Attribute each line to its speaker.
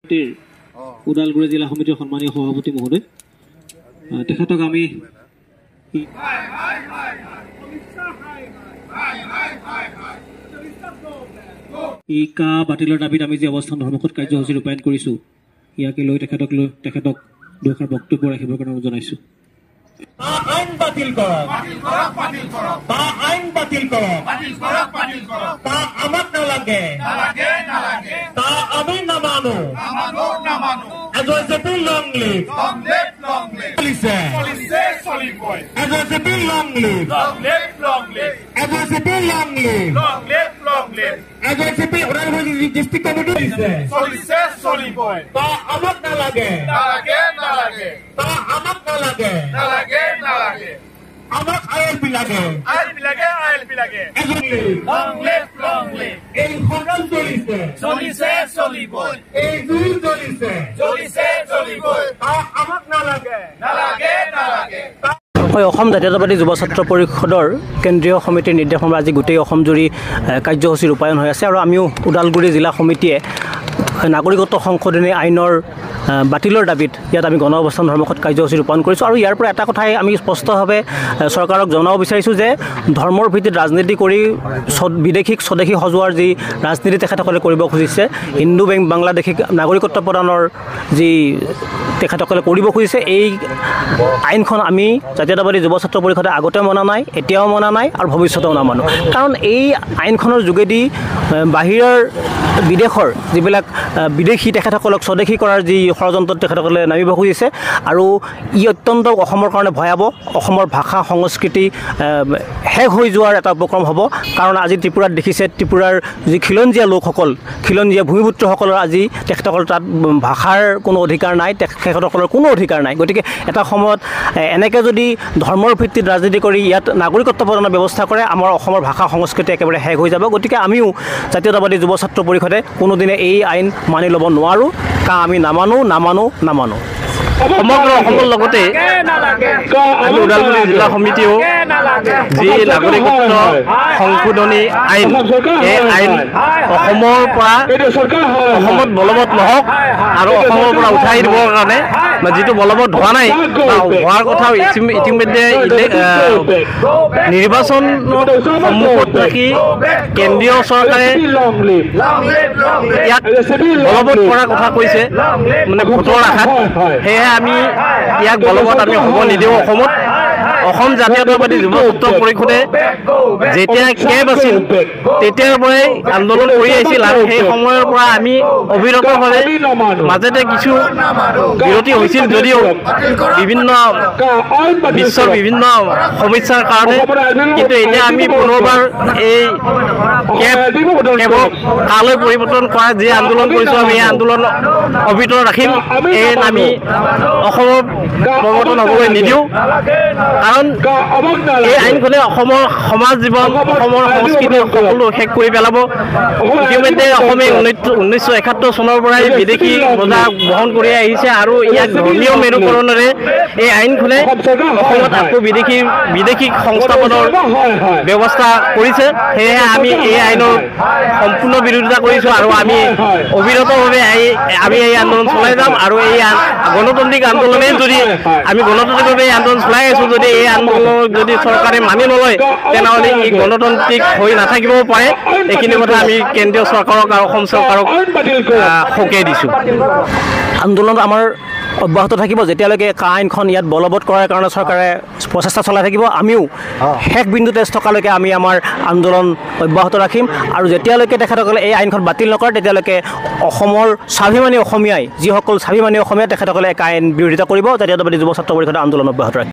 Speaker 1: ওদালগুৰি জিলা সমিতিৰ সন্মানীয় সভাপতি মহোদয় তেখেতক আমি কা বাতিলৰ দাবীত আমি যে অৱস্থান ধৰ্মঘট কাৰ্যসূচী ৰূপায়ণ কৰিছোঁ ইয়াকে লৈ তেখেতক দুআষাৰ বক্তব্য ৰাখিবৰ কাৰণে জনাইছো।
Speaker 2: আইন বাতিল কৰক, আইন বাতিল কৰক, আমাক নালাগে, আমি নামানো। এজেপি লং লিভ, চলিছে AJP long live, AJP long live, AJP Udalguri district committee চলিছে চলিবই। আমাক নালাগে, আমাক নালাগে, আমাক আইএলপি লাগে, এই সদন চলিছে চলিবই, এই জুই চলিছে আমাক নালাগে।
Speaker 3: অসম জাতীয়তাবাদী যুৱ ছাত্ৰ পৰিষদৰ কেন্দ্ৰীয় সমিতিৰ নিৰ্দেশনাৰ আজি গোটেই অসম জুৰি কাৰ্যসূচী ৰূপায়ণ হৈ আছে আৰু আমিও ওদালগুৰি জিলা সমিতিয়ে নাগৰিকত্ব সংশোধনী আইনৰ বাতিলৰ দাবীত ইয়াত আমি গণ অৱস্থান ধৰ্মঘট কাৰ্যসূচী ৰূপায়ণ কৰিছোঁ। আৰু ইয়াৰ পৰা এটা কথাই আমি স্পষ্টভাৱে চৰকাৰক জনাব বিচাৰিছোঁ যে ধৰ্মৰ ভিত্তিত ৰাজনীতি কৰি বিদেশীক স্বদেশী সজোৱাৰ যি ৰাজনীতি তেখেতসকলে কৰিব খুজিছে, হিন্দু বাংলাদেশীক নাগৰিকত্ব প্ৰদানৰ যি তেখেতসকলে কৰিব খুজিছে, এই আইনখন আমি জাতীয়তাবাদী যুৱ ছাত্ৰ পৰিষদে আগতে মনা নাই, এতিয়াও মনা নাই আৰু ভৱিষ্যতেও নামানো। কাৰণ এই আইনখনৰ যোগেদি বাহিৰৰ বিদেশৰ যিবিলাক বিদেশী তেখেতসকলক স্বদেশী কৰাৰ যি ষড়যন্ত্ৰত তেখেতসকলে নামিব খুজিছে আৰু ই অত্যন্ত অসমৰ কাৰণে ভয়াৱহ। অসমৰ ভাষা সংস্কৃতি শেষ হৈ যোৱাৰ এটা উপক্ৰম হ'ব। কাৰণ আজি ত্ৰিপুৰাত দেখিছে, ত্ৰিপুৰাৰ যি খিলঞ্জীয়া লোকসকল, খিলঞ্জীয়া ভূমিপুত্ৰসকলৰ আজি তেখেতসকলৰ তাত ভাষাৰ কোনো অধিকাৰ নাই, তেখেতসকলৰ কোনো অধিকাৰ নাই। গতিকে এটা সময়ত এনেকৈ যদি ধৰ্মৰ ভিত্তিত ৰাজনীতি কৰি ইয়াত নাগৰিকত্ব প্ৰদানৰ ব্যৱস্থা কৰে, আমাৰ অসমৰ ভাষা সংস্কৃতি একেবাৰে শেষ হৈ যাব। গতিকে আমিও জাতীয়তাবাদী যুৱ ছাত্ৰ পৰিষদে কোনোদিনে এই আইন মানি ল'ব নোৱাৰোঁ, কাৰণ আমি নামানো। সমগ্ৰ অসমৰ লগতে আমি ওদালগুৰি জিলা সমিতিও যি নাগৰিকত্ব সংশোধনী আইন, এই আইন অসমত বলবৎ নহওক আৰু অসমৰ পৰা উঠাই দিবৰ কাৰণে যিটো বলবৎ হোৱা নাই হোৱাৰ কথাও ইতিমধ্যে নিৰ্বাচনত সন্মুখত ৰাখি কেন্দ্ৰীয় চৰকাৰে ইয়াক বলবৎ কৰাৰ কথা কৈছে, মানে ভোটৰ আশাত। সেয়েহে আমি ইয়াক বলবৎ আমি হ'ব নিদিওঁ। অসম জাতীয়তাবাদী যুৱ ছাত্ৰ পৰিষদে যেতিয়া কেব আছিল তেতিয়াৰ পৰাই আন্দোলন কৰি আহিছিল আৰু সেই সময়ৰ পৰা আমি অবিৰতভাৱে মাজতে কিছু বিৰতি হৈছিল যদিও বিশ্বৰ বিভিন্ন সমস্যাৰ কাৰণে, কিন্তু এতিয়া আমি পুনৰবাৰ এই কেবক কালৈ পৰিৱৰ্তন কৰা যি আন্দোলন কৰিছোঁ আমি এই আন্দোলন অবিৰত ৰাখিম। এই আমি অসমৰ প্ৰৱৰ্তন হ'বলৈ নিদিওঁ, কাৰণ এই আইনখনে অসমৰ সমাজ জীৱন, অসমৰ সংস্কৃতি সকলো শেষ কৰি পেলাব। ইতিমধ্যে অসমে 1971 চনৰ পৰাই বিদেশী বজা বহন কৰি আহিছে আৰু ইয়াক ধৰ্মীয় মেৰুকৰণেৰে এই আইনখনে অসমত আকৌ বিদেশী সংস্থাপনৰ ব্যৱস্থা কৰিছে। সেয়েহে আমি এই আইনৰ সম্পূৰ্ণ বিৰোধিতা কৰিছোঁ আৰু আমি অবিৰতভাৱে আমি এই আন্দোলন চলাই যাম। আৰু এই গণতান্ত্ৰিক আন্দোলনে যদি আমি গণতান্ত্ৰিকভাৱে এই আন্দোলন চলাই আছোঁ, যদি এই আন্দোলনক যদি চৰকাৰে মানি নলয় তেনেহ'লে ই গণতান্ত্ৰিক হৈ নাথাকিবও পাৰে। এইখিনি কথা আমি কেন্দ্ৰীয় চৰকাৰক আৰু অসম চৰকাৰক সকীয়াই দিছোঁ। আন্দোলন আমাৰ অব্যাহত থাকিব যেতিয়ালৈকে আইনখন ইয়াত বলবৎ কৰাৰ কাৰণে চৰকাৰে প্ৰচেষ্টা চলাই থাকিব। আমিও শেষ বিন্দুতে থকালৈকে আমি আমাৰ আন্দোলন অব্যাহত ৰাখিম আৰু যেতিয়ালৈকে তেখেতসকলে এই আইনখন বাতিল নকৰে তেতিয়ালৈকে অসমৰ স্বাভিমানী অসমীয়াই, যিসকল স্বাভিমানী অসমীয়া তেখেতসকলে এক আইন বিৰোধিতা কৰিব। জাতীয়তাবাদী যুৱ ছাত্ৰ পৰিষদে আন্দোলন অব্যাহত ৰাখিব।